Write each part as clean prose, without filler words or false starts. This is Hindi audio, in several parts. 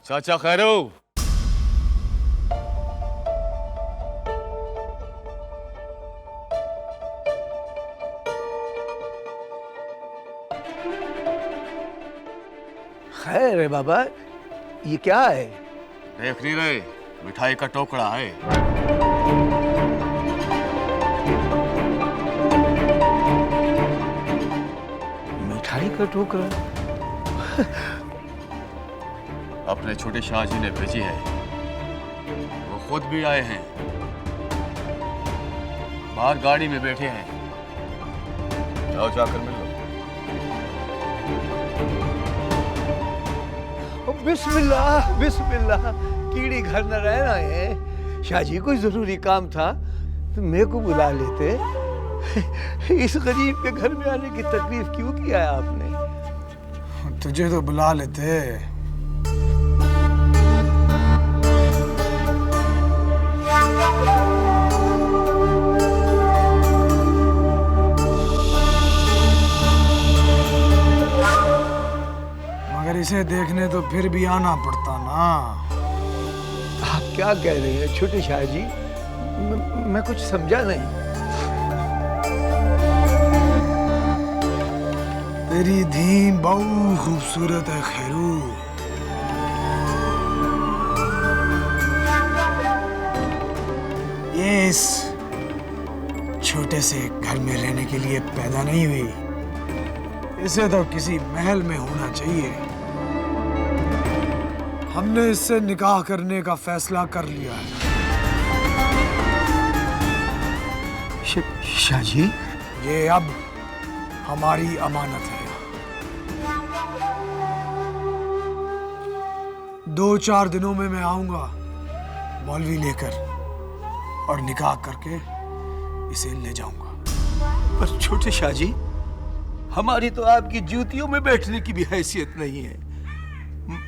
चाचा खैरो, खैर है बाबा, ये क्या है? देख नहीं रहे? मिठाई का टोकरा है। मिठाई का टोकरा? अपने छोटे शाह जी ने भेजी है। वो खुद भी आए हैं, बाहर गाड़ी में बैठे हैं। जाओ जाकर मिल लो। बिस्मिल्लाह बिस्मिल्लाह, कीड़ी घर न रहना है। शाह जी कोई जरूरी काम था तो मेरे को बुला लेते। इस गरीब के घर में आने की तकलीफ क्यों किया है आपने? तुझे तो बुला लेते। मगर इसे देखने तो फिर भी आना पड़ता ना। आप क्या कह रहे हैं छोटे शाह जी? मैं कुछ समझा नहीं। तेरी धी बहुत खूबसूरत है खैरू। ये इस छोटे से घर में रहने के लिए पैदा नहीं हुई। इसे तो किसी महल में होना चाहिए। हमने इससे निकाह करने का फैसला कर लिया है। शाह जी, ये अब हमारी अमानत है। 2-4 दिनों में मैं आऊंगा मौलवी लेकर और निकाह करके इसे ले जाऊंगा। पर छोटे शाह जी, हमारी तो आपकी जूतियों में बैठने की भी हैसियत नहीं है।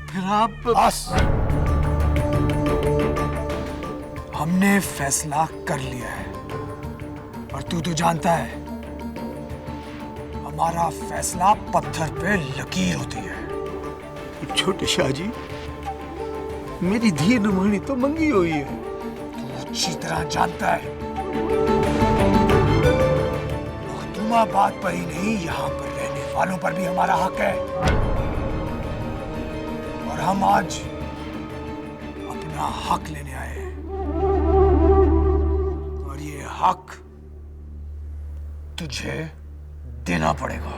फिर आप बस, हमने फैसला कर लिया है और तू तो जानता है हमारा फैसला पत्थर पे लकीर होती है। छोटे शाह जी, मेरी धी नुमानी तो मंगी हुई है। तू अच्छी तरह जानता है मखदूमाबाद पर ही नहीं, यहाँ पर रहने वालों पर भी हमारा हक है। और हम आज अपना हक लेने आए हैं। और ये हक तुझे देना पड़ेगा।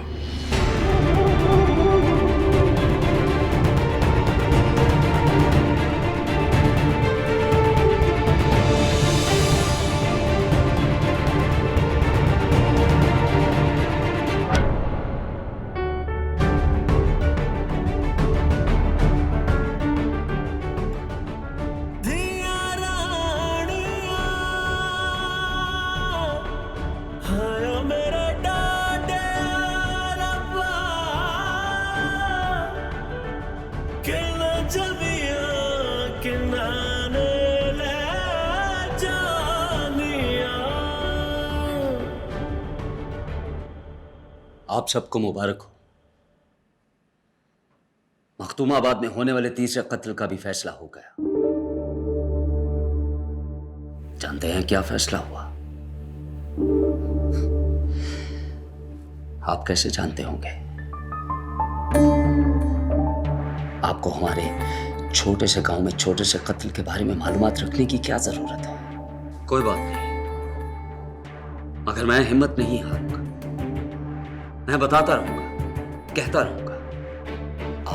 आप सबको मुबारक हो। मखदूमाबाद में होने वाले तीसरे कत्ल का भी फैसला हो गया। जानते हैं क्या फैसला हुआ? आप कैसे जानते होंगे? आपको हमारे छोटे से गांव में छोटे से कत्ल के बारे में मालूमात रखने की क्या जरूरत है? कोई बात नहीं, मगर मैं हिम्मत नहीं हारूंगा। मैं बताता रहूंगा, कहता रहूंगा।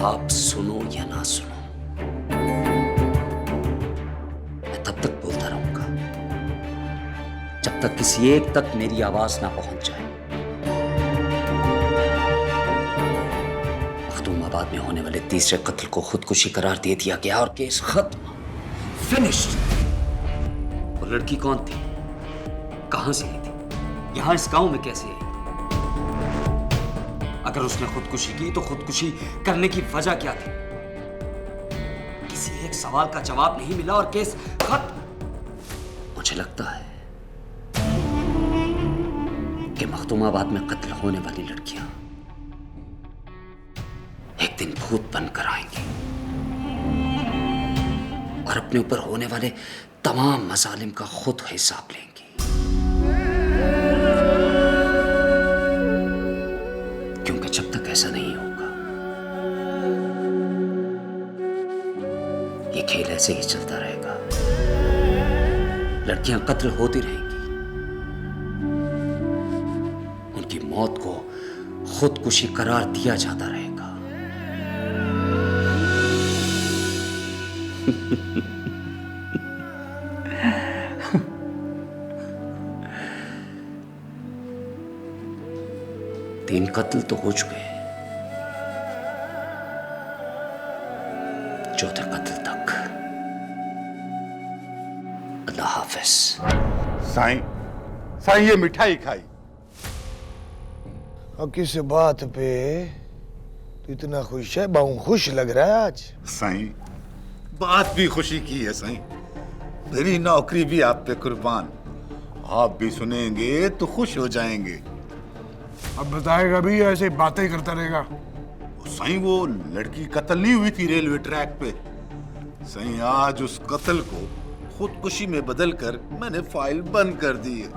आप सुनो या ना सुनो, मैं तब तक बोलता रहूंगा जब तक किसी एक तक मेरी आवाज ना पहुंच जाए। मखदूमाबाद में होने वाले तीसरे कत्ल को खुदकुशी करार दे दिया गया और केस खत्म, फिनिश्ड। वो लड़की कौन थी? कहां से आई थी? यहां इस गांव में कैसे आई? अगर उसने खुदकुशी की तो खुदकुशी करने की वजह क्या थी? किसी एक सवाल का जवाब नहीं मिला और केस खत्म। मुझे लगता है कि मखदूमाबाद में कत्ल होने वाली लड़कियां एक दिन भूत बनकर आएंगी। और अपने ऊपर होने वाले तमाम मजालिम का खुद हिसाब लेंगी, क्योंकि जब तक ऐसा नहीं होगा ये खेल ऐसे ही चलता रहेगा। लड़कियां कत्ल होती रहेंगी, उनकी मौत को खुदकुशी करार दिया जाता रहेगा। तीन कत्ल तो हो चुके हैं, चौथे कत्ल तक। अल्लाह हाफिज। साईं, साईं ये मिठाई खाई। और किस बात पे तू इतना खुश है? बहुत खुश लग रहा है आज। साईं बात भी खुशी की है साईं, मेरी नौकरी भी आप पे कुर्बान। आप भी सुनेंगे तो खुश हो जाएंगे। अब बताएगा भी ऐसे बातें करता रहेगा? साईं वो लड़की कत्ल नहीं हुई थी रेलवे ट्रैक पे? साईं आज उस कत्ल को खुदकुशी में बदलकर मैंने फाइल बंद कर दी है।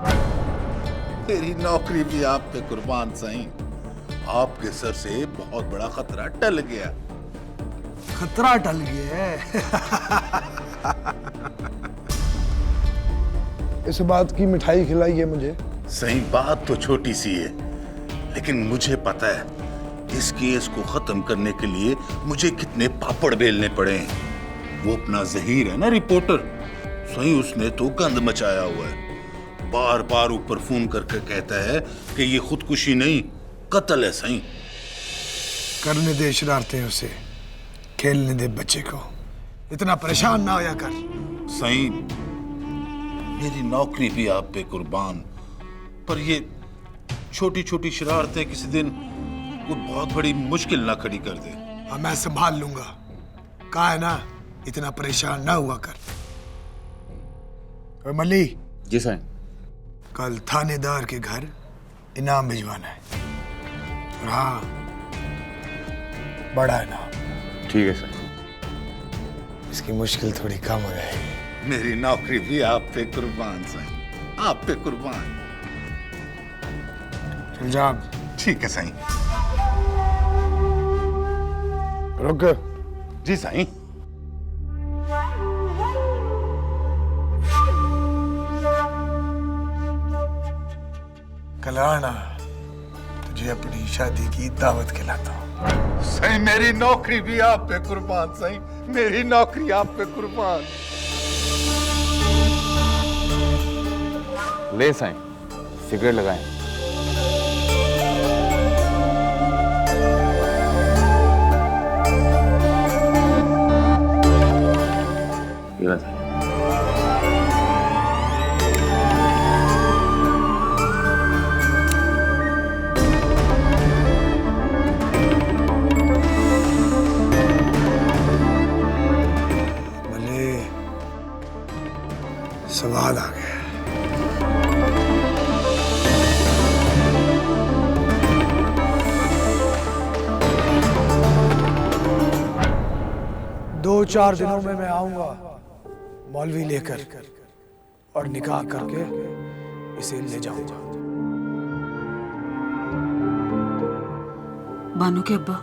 मेरी नौकरी भी आप पे कुर्बान साईं। आपके सर से बहुत बड़ा खतरा टल गया। खतरा टल गया है। इस बात की मिठाई खिलाई है मुझे। सही बात तो छोटी सी है, लेकिन मुझे पता है इस केस को खत्म करने के लिए मुझे कितने पापड़ बेलने पड़े हैं। वो अपना जहीर है ना रिपोर्टर, सही उसने तो गंद मचाया हुआ है। बार बार ऊपर फोन करके कहता है कि ये खुदकुशी नहीं कत्ल है। सही करने दे शरारतें उसे, खेलने दे बच्चे को, इतना परेशान ना होया कर। सही मेरी नौकरी भी आप पे कुर्बान, पर ये छोटी छोटी शरारतें किसी दिन कोई बहुत बड़ी मुश्किल ना खड़ी कर दे। हाँ मैं संभाल लूंगा, कहा है ना, इतना परेशान ना हुआ कर। और मल्ली जी साईं। कल थानेदार के घर इनाम भिजवाना है। और हाँ, बड़ा इनाम। ठीक है साईं। इसकी मुश्किल थोड़ी कम हो जाएगी। मेरी नौकरी भी आप पे कुर्बान सही, आप पे कुर्बान। चल जा। ठीक है सही। रुक। जी सही। कल आना, तुझे अपनी शादी की दावत खिलाता हूँ। सही मेरी नौकरी भी आप पे कुर्बान। सही मेरी नौकरी आप पे कुर्बान। ले साईं, सिगरेट लगाएं। ये बात है। भले सवाल आ गया। दो चार दिनों में मैं आऊंगा मौलवी लेकर, और निकाह करके इसे ले जाऊंगा। बानू के अब्बा,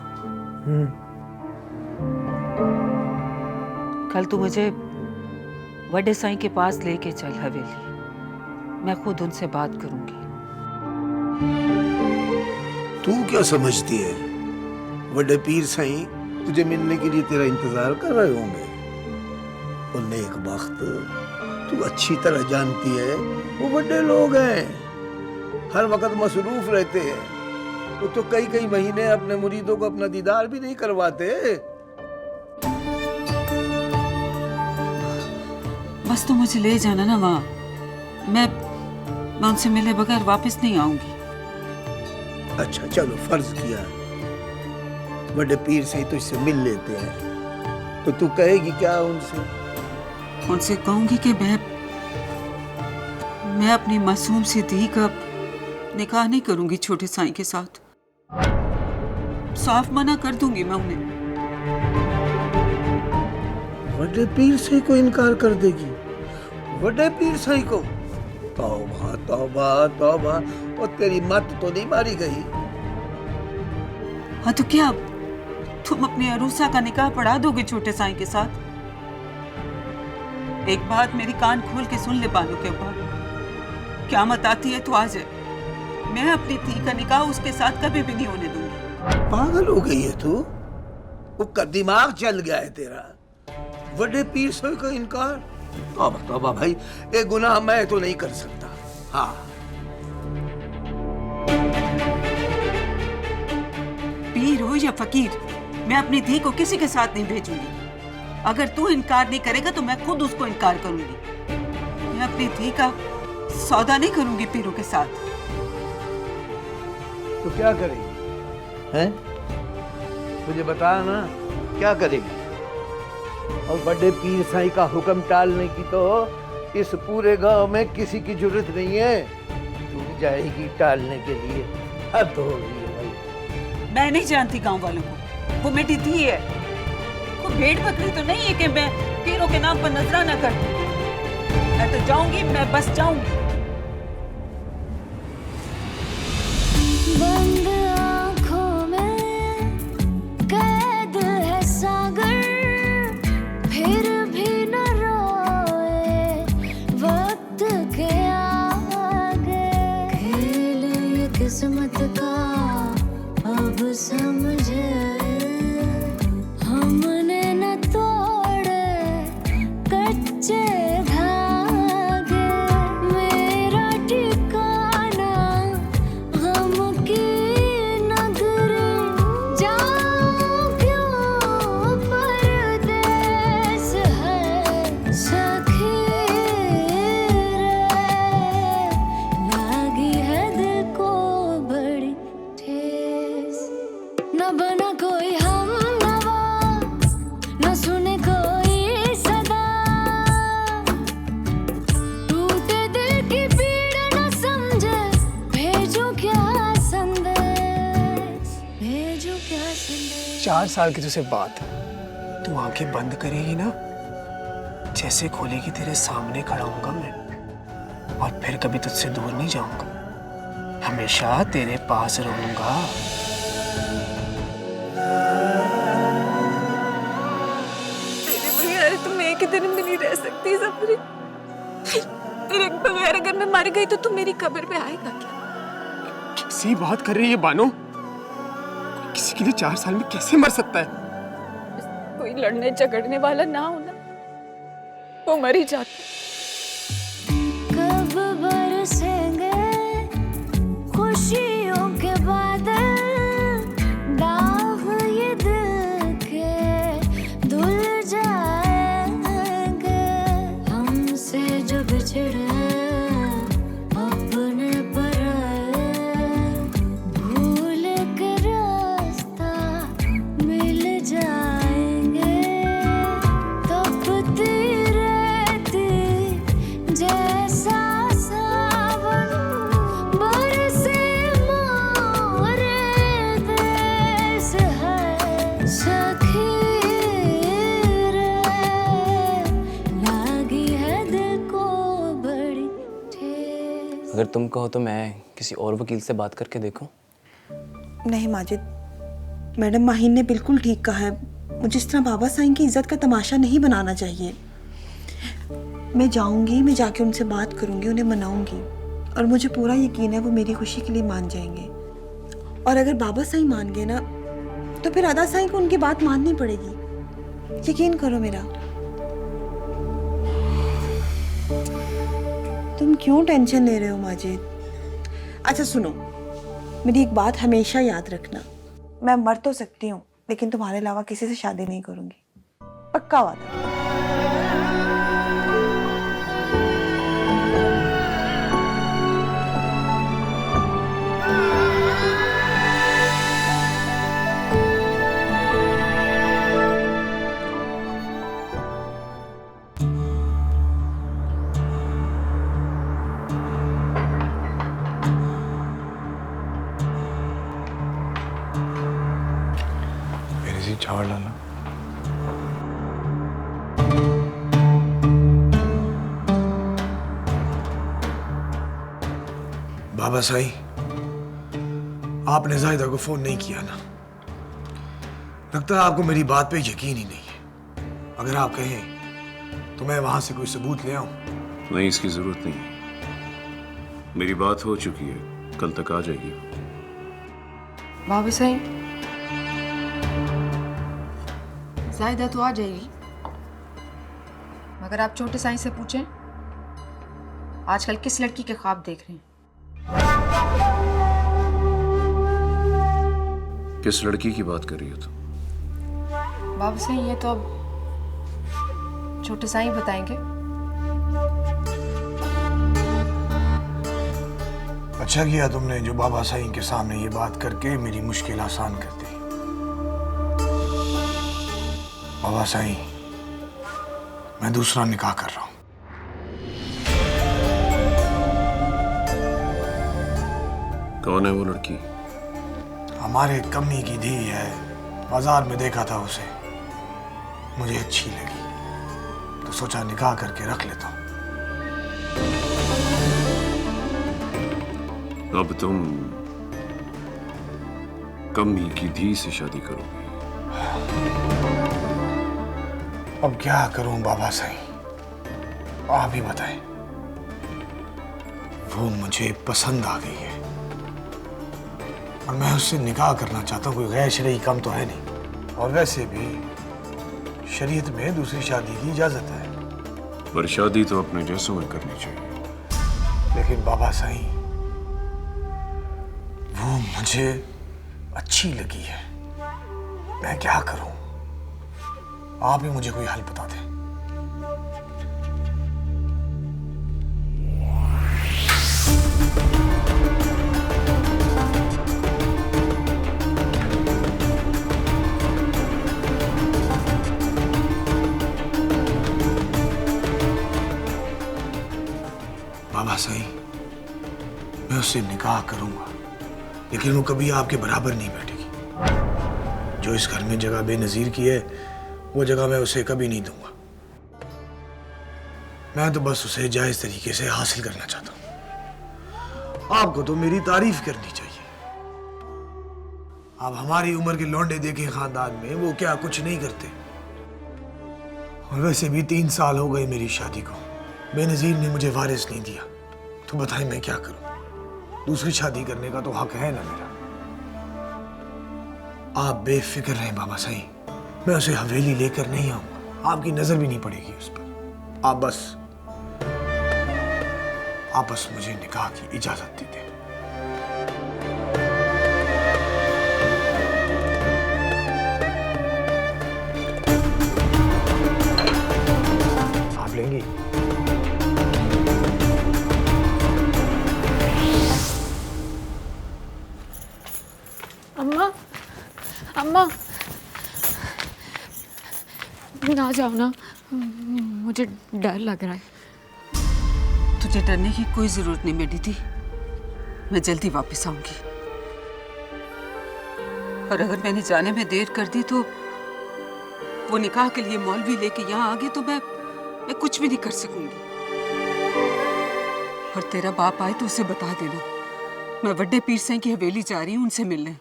कल तू मुझे वड्डे साईं के पास लेके चल हवेली। मैं खुद उनसे बात करूंगी। तू क्या समझती है? बड़े पीर साईं तुझे मिलने के लिए तेरा इंतजार कर रहे होंगे। और नेक बख्त, तू अच्छी तरह जानती है वो बड़े लोग हैं, हर वक्त मसरूफ रहते हैं। वो तो कई कई महीने अपने मुरीदों को अपना दीदार भी नहीं करवाते। बस तो मुझे ले जाना ना वहाँ। मैं उनसे मिले बगैर वापस नहीं आऊंगी। अच्छा चलो, फर्ज किया बड़े पीर से तो इससे मिल लेते हैं, तो तू कहेगी क्या उनसे? उनसे कहूंगी कि मैं अपनी मासूम सी धी का निकाह नहीं करूंगी छोटे साईं के साथ। साफ मना कर दूंगी मैं उन्हें। बड़े पीर से को इनकार कर देगी? बड़े पीर से को? तौबा तौबा तौबा, और तेरी मत तो नहीं मारी गई? हाँ तो क्या तुम अपनी अरूसा का निकाह पढ़ा दोगे छोटे साईं के साथ? एक बात मेरी कान खोल के सुन ले बानो के ऊपर, क़यामत आती है तो आ जाए, मैं अपनी धी का निकाह उसके साथ कभी भी नहीं होने दूंगी। पागल हो गई है तू? उसका दिमाग चल गया है तेरा। बड़े पीर से को इनकार? तौबा तौबा भाई, ये गुनाह मैं तो नहीं कर सकता। हाँ, पीर हो या फकीर, मैं अपनी धी को किसी के साथ नहीं भेजूंगी। अगर तू इनकार नहीं करेगा तो मैं खुद उसको इनकार करूंगी। मैं अपनी धी का सौदा नहीं करूंगी पीरों के साथ। तो क्या करेगी? हैं? मुझे बता ना, क्या करेगी? और बड़े पीर साईं का हुक्म टालने की तो इस पूरे गांव में किसी की जरूरत नहीं है। तू जाएगी टालने के लिए? हद हो गई है भाई। मैं नहीं जानती गांव वालों को, वो मेरी धी है। वो भेड़ बकरी तो नहीं है कि मैं पीरों के नाम पर नजराना कर दूं। मैं तो जाऊंगी, मैं बस जाऊंगी। बंद आँखों में कैद है सागर, फिर भी न रोए वक्त के आगे। खेल ये किस्मत का अब समझे, हमने न तोड़े कच्चे धागे। मेरा ठिकाना गम की नगरी, जाऊं क्यों परदेस है सखी रे। लागी है दिल को बड़ी ठेस, न बना कोई हमनवा, न सुने कोई सदा। टूटे दिल की पीड़ न समझे, भेजूं क्या संदेश, भेजूं क्या संदेश। 4 साल की तुझसे बात है, तू आंखें बंद करेगी ना, जैसे खोलेगी तेरे सामने खड़ा हूंगा मैं, और फिर कभी तुझसे दूर नहीं जाऊंगा, हमेशा तेरे पास रहूंगा। तेरे बगैर तो मैं एक दिन भी नहीं रह सकती सबरी। तेरे बगैर अगर मैं मर गई तो तू मेरी कब्र पे आएगा क्या? कैसी बात कर रही है बानो? किसी के लिए 4 साल में कैसे मर सकता है? कोई लड़ने झगड़ने वाला ना हो ना, वो मर ही जाता। कब बरसेंगे खुशियों के बादल, दाग ये दिल के धुल जाएंगे। हमसे जो बिछड़े अपने पराए, भूल के रास्ता मिल जाएंगे। तपती रहती जैसा सावन, बरसे मोरे देश है सखी रे। लागी है दिल को बड़ी ठेस। अगर तुम कहो तो मैं किसी और वकील से बात करके देखूं? नहीं माजिद, मैडम माहिन ने बिल्कुल ठीक कहा है। मुझे इस तरह बाबा साईं की इज्जत का तमाशा नहीं बनाना चाहिए। मैं जाऊंगी, मैं जाके उनसे बात करूंगी, उन्हें मनाऊंगी, और मुझे पूरा यकीन है वो मेरी खुशी के लिए मान जाएंगे। और अगर बाबा साईं मान गए ना, तो फिर अदा साईं को उनकी बात माननी पड़ेगी। यकीन करो मेरा। तुम क्यों टेंशन ले रहे हो माजिद? अच्छा सुनो, मेरी एक बात हमेशा याद रखना, मैं मर तो सकती हूँ लेकिन तुम्हारे अलावा किसी से शादी नहीं करूंगी, पक्का वादा। मेरी सी झाड़ डालना। बाबा साईं, आपने जाहिदा को फोन नहीं किया ना? लगता है आपको मेरी बात पे यकीन ही नहीं है। अगर आप कहें तो मैं वहां से कोई सबूत ले आऊं। नहीं, इसकी जरूरत नहीं। मेरी बात हो चुकी है, कल तक आ जाएगी। बाबा साईं, जायदा तो आ जाएगी, मगर आप छोटे साईं से पूछें आजकल किस लड़की के ख्वाब देख रहे हैं? किस लड़की की बात कर रही हो तुम? बाबा साईं, ये तो अब छोटे साईं बताएंगे। अच्छा किया तुमने जो बाबा साईं के सामने ये बात करके मेरी मुश्किल आसान कर दी। बाबा साईं, मैं दूसरा निकाह कर रहा हूं। कौन है वो लड़की? हमारे कमी की धी है, बाजार में देखा था उसे, मुझे अच्छी लगी तो सोचा निकाह करके रख लेता हूं। अब तुम कमी की धी से शादी करोगे? अब क्या करूं बाबा साईं, आप ही बताएं। वो मुझे पसंद आ गई है और मैं उससे निकाह करना चाहता हूं। कोई गैर शरई काम तो है नहीं, और वैसे भी शरीयत में दूसरी शादी की इजाजत है। पर शादी तो अपने जैसों में करनी चाहिए। लेकिन बाबा साईं, वो मुझे अच्छी लगी है, मैं क्या करूं? आप ही मुझे कोई हल बता दें। बाबा साईं, मैं उससे निकाह करूंगा, लेकिन वो कभी आपके बराबर नहीं बैठेगी। जो इस घर में जगह बेनजीर की है, वो जगह मैं उसे कभी नहीं दूंगा। मैं तो बस उसे जायज तरीके से हासिल करना चाहता हूं। आपको तो मेरी तारीफ करनी चाहिए। आप हमारी उम्र के लौंडे देखे खानदान में वो क्या कुछ नहीं करते। और वैसे भी 3 साल हो गए मेरी शादी को, बेनजीर ने मुझे वारिस नहीं दिया, तो बताएं मैं क्या करूं? दूसरी शादी करने का तो हक है ना मेरा। आप बेफिक्र रहें बाबा साईं, मैं उसे हवेली लेकर नहीं आऊंगा, आपकी नजर भी नहीं पड़ेगी उस पर। आप बस मुझे निकाह की इजाजत दे दें। आप लेंगी? अम्मा, अम्मा, ना जाओ ना, मुझे डर लग रहा है। तुझे डरने की कोई जरूरत नहीं मेरी दी, मैं जल्दी वापस आऊंगी। और अगर मैंने जाने में देर कर दी तो वो निकाह के लिए मौलवी लेके यहाँ आ गए तो मैं कुछ भी नहीं कर सकूंगी। और तेरा बाप आए तो उसे बता देना मैं वड्डे पीर सिंह की हवेली जा रही हूँ उनसे मिलने।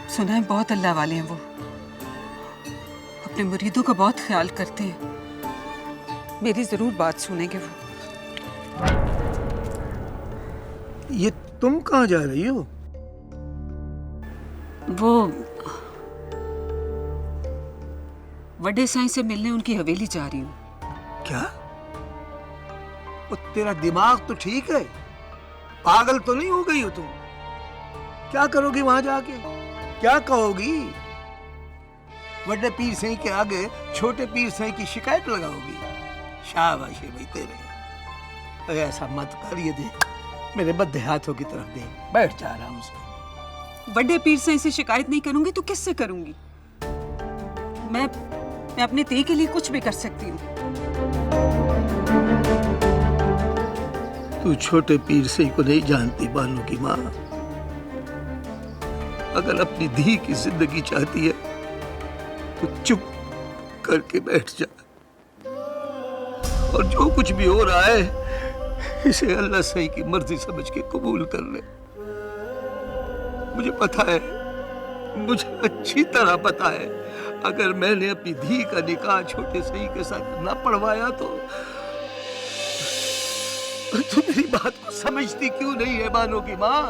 सुना है बहुत अल्लाह वाले हैं वो, अपने मुरीदों का बहुत ख्याल करते हैं। मेरी जरूर बात सुनेंगे वो। ये तुम कहाँ जा रही हो? वो वड्डे साईं से मिलने उनकी हवेली जा रही हूँ। क्या? वो तेरा दिमाग तो ठीक है, पागल तो नहीं हो गई हो तुम? क्या करोगी वहां जाके? क्या कहोगी? बड़े पीर सिंह के आगे छोटे पीर सिंह की शिकायत लगाओगी? शाबाश है भाई तेरे। अरे ऐसा मत कर, ये देख मेरे बद्दे हाथों की तरफ देख, बैठ जा आराम से। बड़े पीर सिंह से शिकायत नहीं करूंगी तो किससे करूंगी? मैं अपने ते के लिए कुछ भी कर सकती हूँ। तू छोटे पीर सिंह को नहीं जानती बानू की माँ। अगर अपनी धी की जिंदगी चाहती है तो चुप करके बैठ जा और जो कुछ भी हो रहा है इसे अल्लाह सही की मर्जी समझ के कबूल कर ले। मुझे पता है, मुझे अच्छी तरह पता है, अगर मैंने अपनी धी का निकाह छोटे सही के साथ ना पढ़वाया तो मेरी बात को समझती क्यों नहीं है बानो की माँ?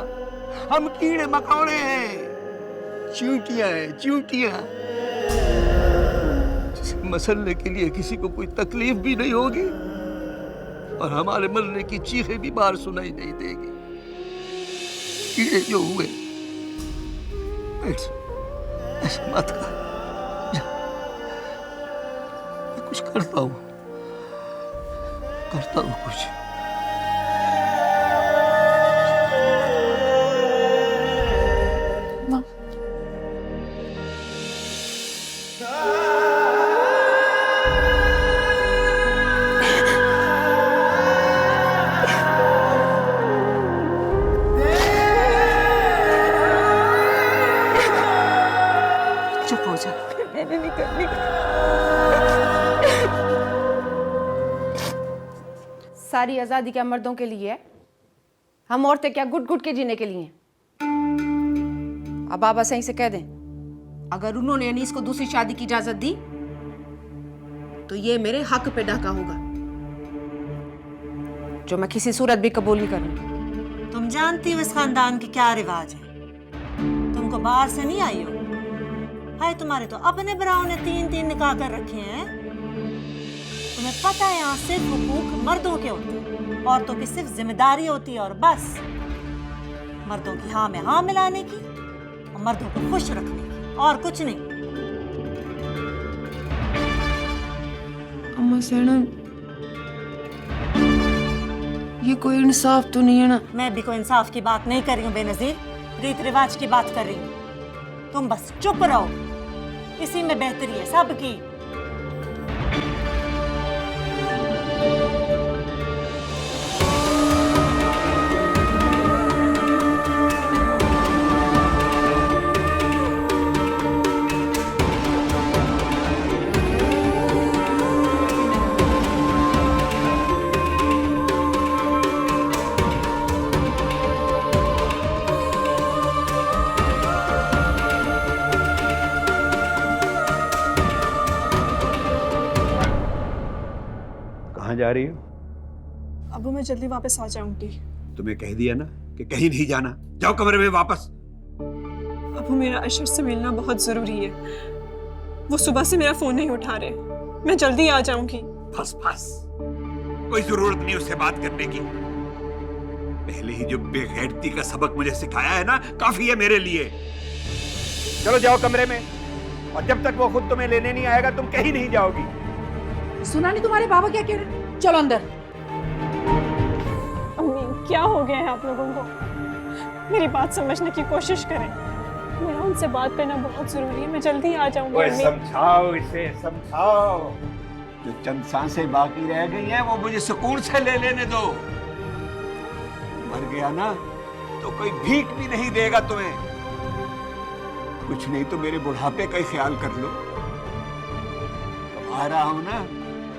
हम कीड़े मकोड़े हैं, चींटियां हैं, चींटियां, जिस मसले के लिए किसी को कोई तकलीफ भी नहीं होगी और हमारे मरने की चीखें भी बाहर सुनाई नहीं देगी। कीड़े जो हुए, ऐसे मत कर, मैं कुछ करता हूँ कुछ। सारी आजादी क्या मर्दों के लिए है? हम औरतें क्या गुट गुट के जीने के लिए? अब बाबा सही से कह दें, अगर उन्होंने अनीस को दूसरी शादी की इजाजत दी तो ये मेरे हक पे डाका होगा, जो मैं किसी सूरत भी कबूल नहीं करूंगी। तुम जानती हो इस खानदान के क्या रिवाज है? तुमको बाहर से नहीं आई हो? हाय, तुम्हारे तो अपने भराओं ने 3-3 निकाह कर रखे हैं। तुम्हें पता है यहाँ सिर्फ हुकूक मर्दों के होते हैं, औरतों की सिर्फ जिम्मेदारी होती है और बस। मर्दों की हाँ में हाँ मिलाने की और मर्दों को खुश रखने की, और कुछ नहीं। अम्मा सैनब, ये कोई इंसाफ तो नहीं है ना? मैं भी कोई इंसाफ की बात नहीं कर रही हूँ बेनजीर, रीत रिवाज की बात कर रही हूँ। तुम बस चुप रहो, इसी में बेहतरी है सबकी। जा रही हो? अबू मैं जल्दी वापस आ जाऊंगी। तुम्हें कह दिया ना कि कहीं नहीं जाना, जाओ कमरे में वापस। अबू मेरा अशर से मिलना बहुत जरूरी है, वो सुबह से मेरा फोन नहीं उठा रहे। मैं जल्दी आ जाऊंगी। बस कोई जरूरत नहीं उससे बात करने की। पहले ही जो बेगैरती का सबक मुझे सिखाया है ना, काफी है मेरे लिए। चलो जाओ कमरे में, और जब तक वो खुद तुम्हें लेने नहीं आएगा तुम कहीं नहीं जाओगी। सुना नहीं तुम्हारे बाबा क्या कह रहे? चलो अंदर। अम्मी क्या हो गया है आप लोगों को? मेरी बात समझने की कोशिश करें, मेरा उनसे बात करना बहुत जरूरी है। मैं जल्दी आ जाऊंगी। समझाओ इसे, समझाओ। जो चंद सांसें बाकी रह गई हैं वो मुझे सुकून से ले लेने दो। मर गया ना तो कोई भीख भी नहीं देगा तुम्हें। कुछ नहीं तो मेरे बुढ़ापे का ही ख्याल कर लो। आ रहा हूं ना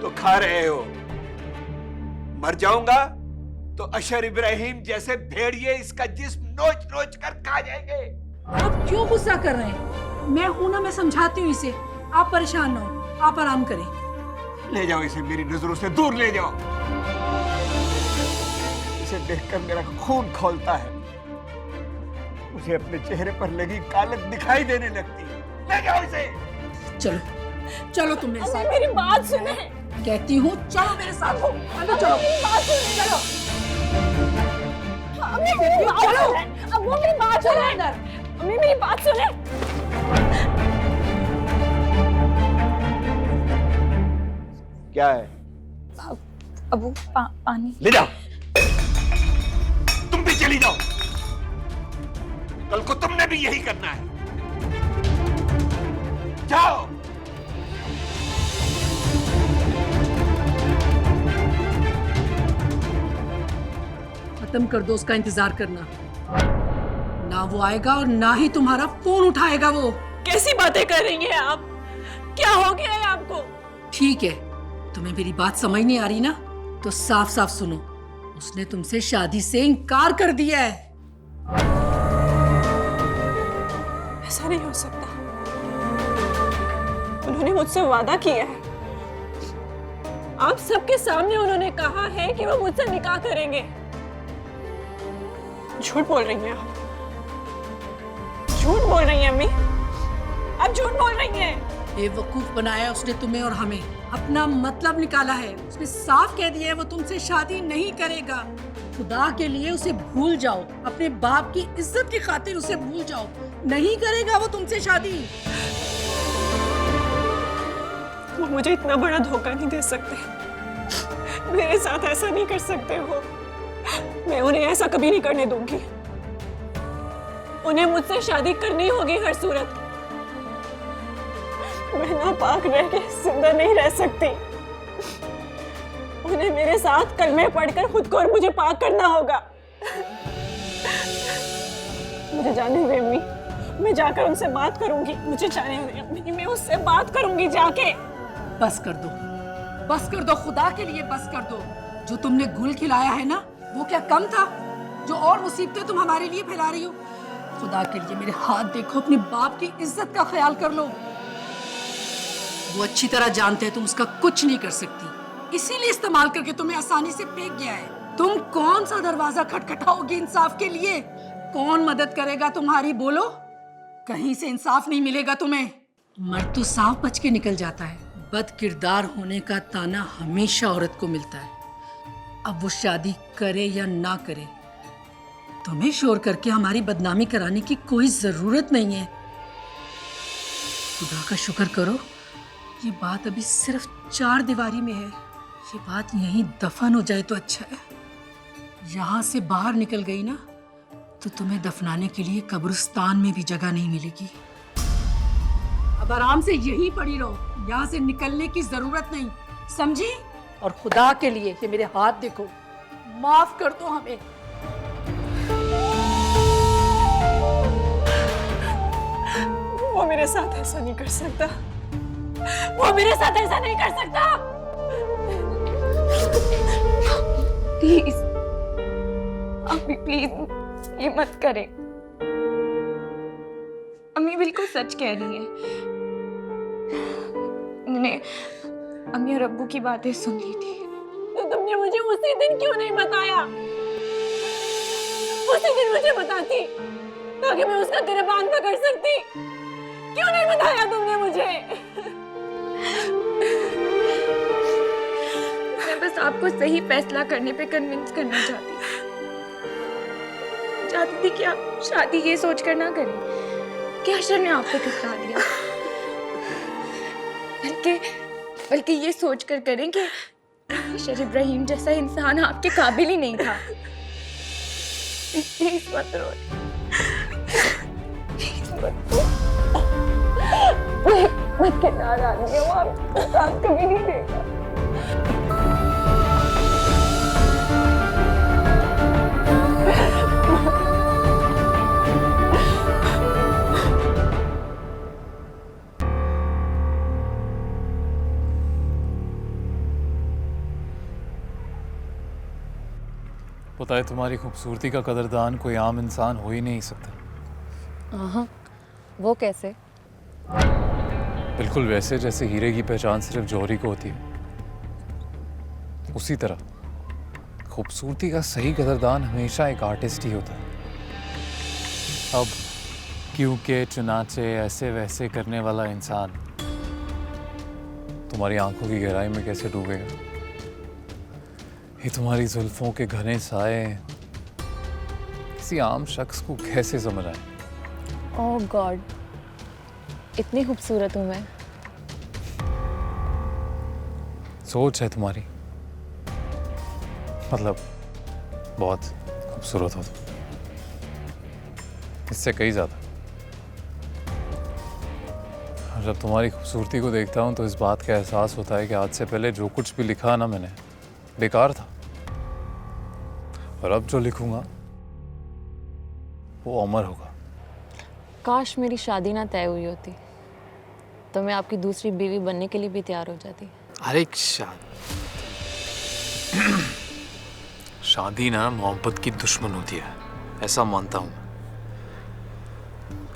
तो खा रहे हो, मर जाऊंगा तो अशर इब्राहिम जैसे भेड़िए इसका जिस्म नोच नोच कर खा जाएंगे। आप क्यों गुस्सा कर रहे हैं? मैं हूं ना, मैं समझाती हूँ इसे। आप परेशान ना हो, आप आराम करें। ले जाओ इसे, मेरी नजरों से दूर ले जाओ। इसे देखकर मेरा खून खौलता है, मुझे अपने चेहरे पर लगी कालक दिखाई देने लगती है। ले जाओ इसे। चलो चलो तुम मेरे साथ। मेरी बात सुने, कहती हूँ चलो मेरे साथ। चलो मेरी बात सुने। चलो अम्मी मेरी बात सुने। अब वो मेरी बात सुने। अम्मी मेरी बात सुने। क्या है? अबू पानी। ले जाओ, तुम भी चली जाओ। कल को तुमने भी यही करना है। जाओ। खत्म कर दो उसका इंतजार करना। ना वो आएगा और ना ही तुम्हारा फोन उठाएगा वो। कैसी बातें कर रही हैं आप? क्या हो गया है आपको? ठीक है, तुम्हें मेरी बात समझ नहीं आ रही ना, तो साफ साफ सुनो, उसने तुमसे शादी से इनकार कर दिया है। ऐसा नहीं हो सकता। उन्होंने मुझसे वादा किया है, आप सबके सामने उन्होंने कहा है कि वो मुझसे निकाह करेंगे। झूठ बोल रही हैं आप, झूठ बोल रही हैं अम्मी, आप झूठ बोल रही हैं। बेवकूफ बनाया उसने तुम्हें और हमें, अपना मतलब निकाला है। उसने साफ कह दिया है वो तुमसे शादी नहीं करेगा। खुदा के लिए उसे भूल जाओ, अपने बाप की इज्जत की खातिर उसे भूल जाओ, नहीं करेगा वो तुमसे शादी। वो मुझे इतना बड़ा धोखा नहीं दे सकते, मेरे साथ ऐसा नहीं कर सकते हो। मैं उन्हें ऐसा कभी नहीं करने दूंगी। उन्हें मुझसे शादी करनी होगी हर सूरत। मैं नापाक रह के जिंदा नहीं रह सकती। उन्हें मेरे साथ कलमे पढ़कर खुद को और मुझे पाक करना होगा। मुझे जाने दे अम्मी, मैं जाकर उनसे बात करूंगी। मुझे जाने दे अम्मी, मैं उससे बात करूंगी जाके। बस कर दो, बस कर दो, खुदा के लिए बस कर दो। जो तुमने गुल खिलाया है ना, वो क्या कम था? जो और मुसीबतें तुम हमारे लिए फैला रही हो। खुदा के लिए मेरे हाथ देखो, अपने बाप की इज्जत का ख्याल कर लो। वो अच्छी तरह जानते हैं तुम उसका कुछ नहीं कर सकती, इसीलिए इस्तेमाल करके तुम्हें आसानी से फेंक गया है। तुम कौन सा दरवाजा खटखटाओगे इंसाफ के लिए? कौन मदद करेगा तुम्हारी? बोलो, कहीं से इंसाफ नहीं मिलेगा तुम्हें। मर्द तो साफ बच के निकल जाता है, बद किरदार होने का ताना हमेशा औरत को मिलता है। अब वो शादी करे या ना करे, तुम्हें शोर करके हमारी बदनामी कराने की कोई जरूरत नहीं है। खुदा का शुक्र करो, ये बात अभी सिर्फ 4 दीवारी में है। ये बात यहीं दफन हो जाए तो अच्छा है। यहाँ से बाहर निकल गई ना, तो तुम्हें दफनाने के लिए कब्रिस्तान में भी जगह नहीं मिलेगी। अब आराम से यहीं पड़ी रहो, यहाँ से निकलने की जरूरत नहीं, समझी? और खुदा के लिए ये मेरे हाथ देखो, माफ कर दो हमें। वो मेरे साथ ऐसा नहीं कर सकता, वो मेरे साथ ऐसा नहीं कर सकता। प्लीज अम्मी, प्लीज ये मत करें। अम्मी बिल्कुल सच कह रही है। मैंने अम्मी और अब्बू की बातें सुन ली थी। तो तुमने मुझे उसी दिन क्यों नहीं बताया? उसी दिन मुझे बताती ताकि मैं उसका गिरबान पकड़ सकती। क्यों नहीं बताया तुमने मुझे? मैं बस आपको सही फैसला करने पे कन्विंस करना चाहती थी कि आप शादी ये सोचकर ना करें कि अशर ने आपको ठुकरा दिया, बल्कि ये सोचकर करें कि अशर इब्राहिम जैसा इंसान आपके काबिल ही नहीं था। प्लीज मत रो, मत के नाराज है, वो आपको साथ कभी नहीं देगा। पता है, तुम्हारी खूबसूरती का कदरदान कोई आम इंसान हो ही नहीं सकता। हाँ, वो कैसे? बिल्कुल वैसे जैसे हीरे की पहचान सिर्फ जौहरी को होती है, उसी तरह खूबसूरती का सही कदरदान हमेशा एक आर्टिस्ट ही होता है। अब क्योंकि चुनाचे ऐसे वैसे करने वाला इंसान तुम्हारी आंखों की गहराई में कैसे डूबेगा? ये तुम्हारी जुल्फों के घने साए किसी आम शख्स को कैसे समझ आए? ओह गॉड, इतनी खूबसूरत हूँ मैं? सोच है तुम्हारी, मतलब बहुत खूबसूरत हो तुम, इससे कई ज्यादा। जब तुम्हारी खूबसूरती को देखता हूँ तो इस बात का एहसास होता है कि आज से पहले जो कुछ भी लिखा ना मैंने, बेकार था, और अब जो लिखूंगा वो अमर होगा। काश मेरी शादी ना तय हुई होती, तो मैं आपकी दूसरी बीवी बनने के लिए भी तैयार हो जाती। अरे शादी ना मोहब्बत की दुश्मन होती है, ऐसा मानता हूं।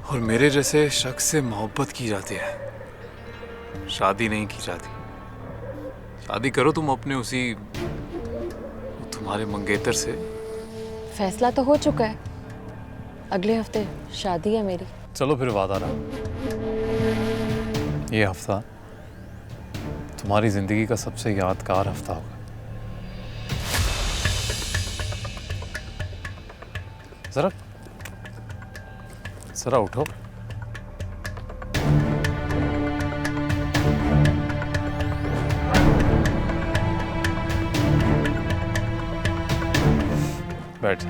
और मेरे जैसे शख्स से मोहब्बत की जाती है, शादी नहीं की जाती। शादी करो तुम अपने उसी तुम्हारे मंगेतर से। फैसला तो हो चुका है, अगले हफ्ते शादी है मेरी। चलो फिर वादा रहा, ये हफ्ता तुम्हारी जिंदगी का सबसे यादगार हफ्ता होगा। जरा उठो। बैठ।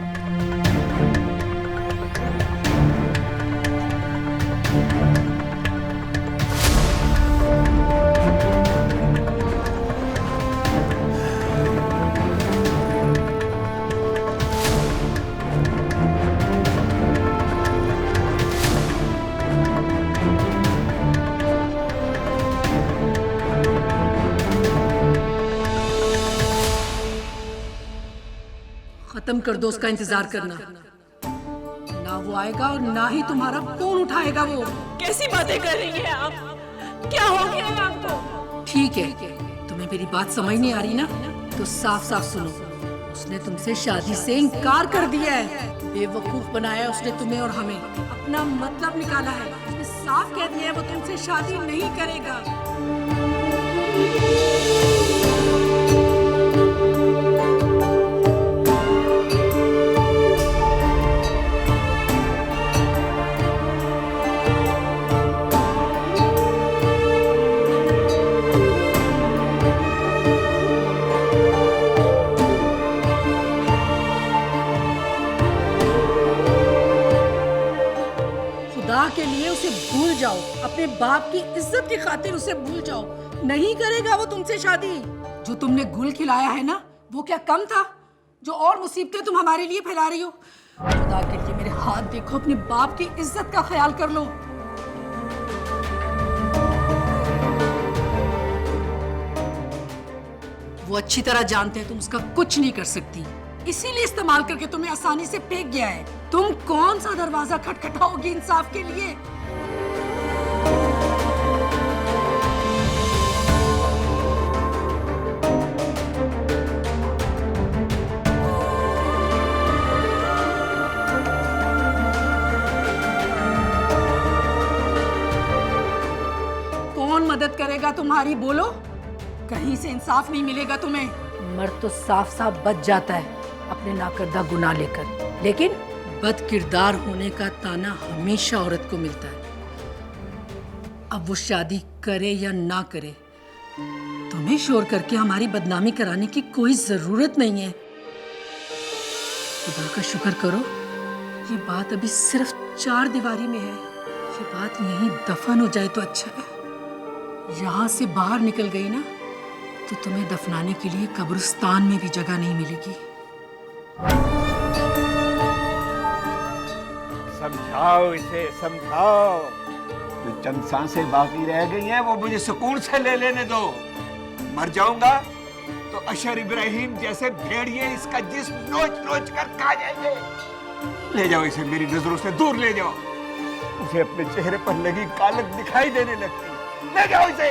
खत्म कर दो उसका इंतजार करना। ना वो आएगा और ना ही तुम्हारा फोन उठाएगा वो। कैसी बातें कर रही हैं आप? क्या हो गया है आपको? ठीक है, तुम्हें मेरी बात समझ नहीं आ रही ना, तो साफ साफ सुनो। उसने तुमसे शादी से इनकार कर दिया है। बेवकूफ बनाया उसने तुम्हें और हमें, अपना मतलब निकाला है। उसने साफ कह दिया है वो तुमसे शादी नहीं करेगा। के लिए उसे भूल जाओ, अपने बाप की इज्जत की खातिर उसे भूल जाओ। नहीं करेगा वो तुमसे शादी। जो तुमने गुल खिलाया है ना, वो क्या कम था? जो और मुसीबतें तुम हमारे लिए फैला रही हो। खुदा के लिए मेरे हाथ देखो, अपने बाप की इज्जत का ख्याल कर लो। वो अच्छी तरह जानते हैं तुम उसका कुछ नहीं कर सकती, इसीलिए इस्तेमाल करके तुम्हें आसानी से फेंक गया है। तुम कौन सा दरवाजा खटखटाओगी इंसाफ के लिए? कौन मदद करेगा तुम्हारी? बोलो, कहीं से इंसाफ नहीं मिलेगा तुम्हें। मर्द तो साफ साफ बच जाता है अपने नाकर्दा गुनाह लेकर, लेकिन बद किरदार होने का ताना हमेशा औरत को मिलता है। अब वो शादी करे या ना करे, तुम्हें शोर करके हमारी बदनामी कराने की कोई जरूरत नहीं है। खुदा का शुक्र करो, ये बात अभी सिर्फ 4 दीवारी में है। ये बात यहीं दफन हो जाए तो अच्छा है। यहाँ से बाहर निकल गई ना, तो तुम्हें दफनाने के लिए कब्रिस्तान में भी जगह नहीं मिलेगी। समझाओ इसे, समझाओ। जो चंद सांसें बाकी रह गई हैं वो मुझे सुकून से ले लेने दो। मर जाऊंगा तो अशर इब्राहिम जैसे भेड़िए इसका जिस्म नोच नोच कर खा जाएंगे। ले जाओ इसे, मेरी नजरों से दूर ले जाओ। उसे अपने चेहरे पर लगी कालक दिखाई देने लगती। ले जाओ इसे।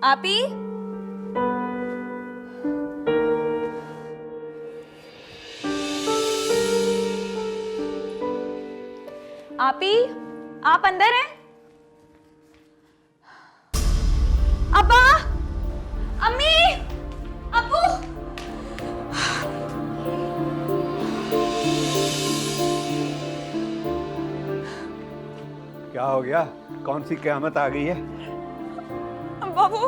आपी, आपी, आप अंदर हैं? अब्बा, अम्मी, अब्बू। क्या हो गया? कौन सी क़यामत आ गई है? बाबू,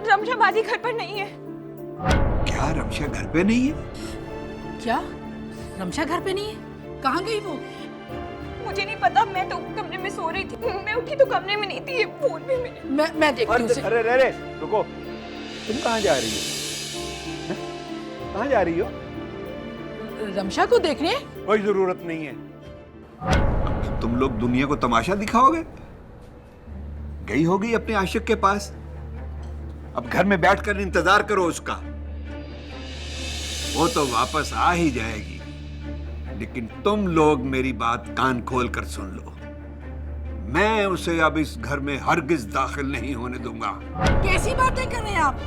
रमशा बाजी घर पर नहीं है। क्या रमशा घर पे नहीं है? क्या रमशा घर पे नहीं है? कहाँ गई वो? मुझे नहीं पता, मैं तो कमरे में सो रही थी। मैं उठी तो कमरे में नहीं थी, ये फोन भी मैं देखती हूँ उसे। अरे रे रुको, तुम कहाँ जा रही हो? कहाँ जा रही हो? रमशा को देखने? कोई जरूरत नहीं है। तुम लोग दुनिया को तमाशा दिखाओगे? गई होगी अपने आशिक के पास। अब घर में बैठकर इंतजार करो उसका। वो तो वापस आ ही जाएगी, लेकिन तुम लोग मेरी बात कान खोल कर सुन लो। मैं उसे अब इस घर में हरगिज दाखिल नहीं होने दूंगा। कैसी बातें कर रहे हैं आप?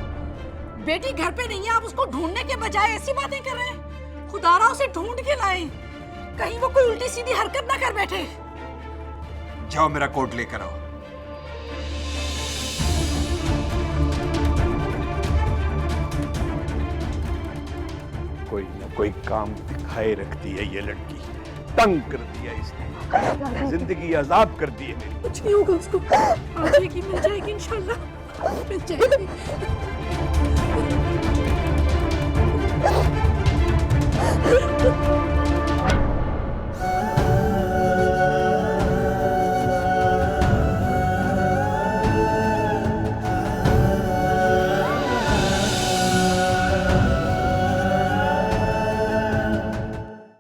बेटी घर पे नहीं है, आप उसको ढूंढने के बजाय ऐसी बातें कर रहे हैं। खुदारा उसे ढूंढ के लाए, कहीं वो कोई उल्टी सीधी हरकत ना कर बैठे। जाओ मेरा कोट लेकर आओ। कोई ना कोई काम दिखाए रखती है ये लड़की। तंग कर दिया इसने, जिंदगी आजाद कर दी है मेरी। कुछ नहीं होगा उसको, आ जाएगी, मिल जाएगी इंशाल्लाह, मिल जाएगी।